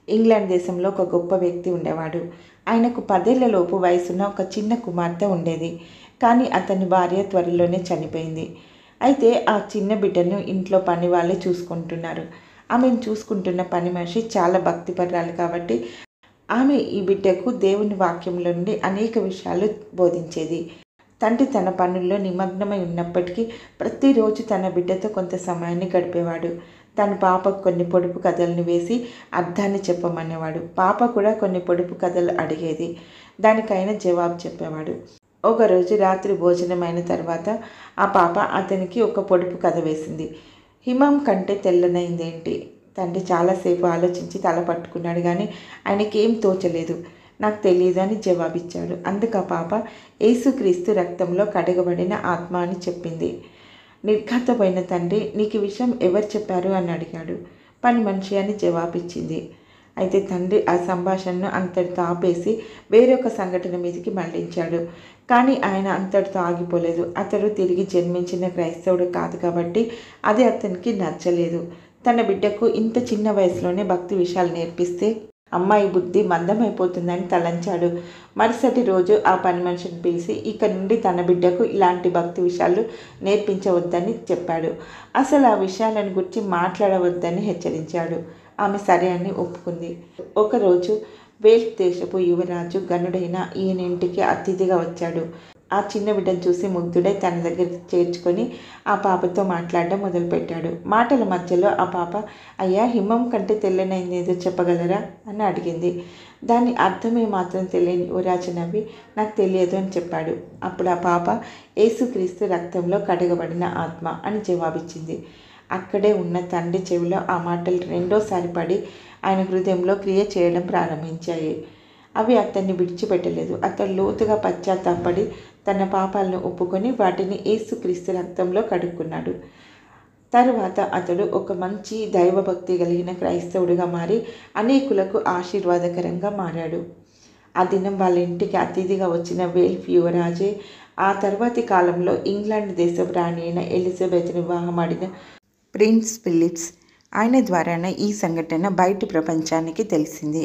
England దేశంలో ఒక గొప్ప వ్యక్తి ఉండేవాడు. ఆయనకు 10 ఏళ్లలోపు వయసున్న ఒక చిన్న కుమార్తె ఉండేది. కానీ అతని భార్య త్వరలోనే చనిపోయింది. అయితే ఆ చిన్న బిడ్డను ఇంట్లో పని వాళ్ళే చూసుకుంటున్నారు. ఆమెను చూసుకుంటున్న పని మనిషి చాలా భక్తిపరురాలు కాబట్టి ఆమె ఈ బిడ్డకు దేవుని వాక్యంలో నుండి అనేక విషయాలు బోధించేది. తండ్రి తన పనుల్లో నిమగ్నమై ఉన్నప్పటికీ ప్రతిరోజు తన బిడ్డతో కొంత సమయాన్ని గడిపేవాడు. తన పాపకు కొన్ని పొడుపు కథలను వేసి అర్థాన్ని చెప్పమనేవాడు. పాప కూడా కొన్ని పొడుపు కథలు అడిగేది. దానికైనా జవాబు చెప్పేవాడు. ఒకరోజు రాత్రి భోజనమైన తర్వాత ఆ పాప అతనికి ఒక పొడుపు కథ వేసింది. హిమం కంటే తెల్లనైందేంటి? తండ్రి చాలాసేపు ఆలోచించి తల పట్టుకున్నాడు కానీ ఆయనకేం తోచలేదు. నాకు తెలియదు అని జవాబిచ్చాడు. అందుకు ఆ పాప యేసుక్రీస్తు రక్తంలో కడగబడిన ఆత్మ అని చెప్పింది. నిర్ఘాతపోయిన తండ్రి నీకు ఈ విషయం ఎవరు చెప్పారు అని అడిగాడు. పని మనిషి అని జవాబిచ్చింది. అయితే తండ్రి ఆ సంభాషణను అంతటితో ఆపేసి వేరొక సంఘటన మీదకి మళ్లించాడు. కానీ ఆయన అంతటితో ఆగిపోలేదు. అతడు తిరిగి జన్మించిన క్రైస్తవుడు కాదు కాబట్టి అది అతనికి నచ్చలేదు. తన బిడ్డకు ఇంత చిన్న వయసులోనే భక్తి విషయాలు నేర్పిస్తే అమ్మాయి బుద్ధి మందమైపోతుందని తలంచాడు. మరుసటి రోజు ఆ పని మనిషిని పిలిచి ఇక నుండి తన బిడ్డకు ఇలాంటి భక్తి విషయాలు నేర్పించవద్దని చెప్పాడు. అసలు ఆ విషయాలను గురించి మాట్లాడవద్దని హెచ్చరించాడు. ఆమె సరే అని ఒప్పుకుంది. ఒకరోజు వేల్స్ దేశపు యువరాజు గనుడైన ఈయన ఇంటికి అతిథిగా వచ్చాడు. ఆ చిన్న బిడ్డను చూసి ముగ్ధుడై తన దగ్గర చేర్చుకొని ఆ పాపతో మాట్లాడడం మొదలుపెట్టాడు. మాటల మధ్యలో ఆ పాప అయ్యా హిమం కంటే తెల్లనైందేదో చెప్పగలరా అని అడిగింది. దాని అర్థమే మాత్రం తెలియని యువరాజు నవ్వి నాకు తెలియదు అని చెప్పాడు. అప్పుడు ఆ పాప యేసుక్రీస్తు రక్తంలో కడగబడిన ఆత్మ అని జవాబిచ్చింది. అక్కడే ఉన్న తండ్రి చెవిలో ఆ మాటలు రెండోసారి పడి ఆయన హృదయంలో క్రియ చేయడం ప్రారంభించాయి. అవి అతన్ని విడిచిపెట్టలేదు. అతడు లోతుగా పశ్చాత్తాపడి తన పాపాలను ఒప్పుకొని వాటిని యేసుక్రీస్తు రక్తంలో కడుక్కున్నాడు. తరువాత అతడు ఒక మంచి దైవభక్తి కలిగిన క్రైస్తవుడిగా మారి అనేకులకు ఆశీర్వాదకరంగా మారాడు. ఆ దినం వాళ్ళ ఇంటికి అతిథిగా వచ్చిన వేల్స్ యువరాజే ఆ తర్వాతి కాలంలో ఇంగ్లాండ్ దేశపు రాణి అయిన ఎలిజబెత్ను వివాహమాడిన ప్రిన్స్ ఫిలిప్స్. ఆయన ద్వారానే ఈ సంఘటన బయటి ప్రపంచానికి తెలిసింది.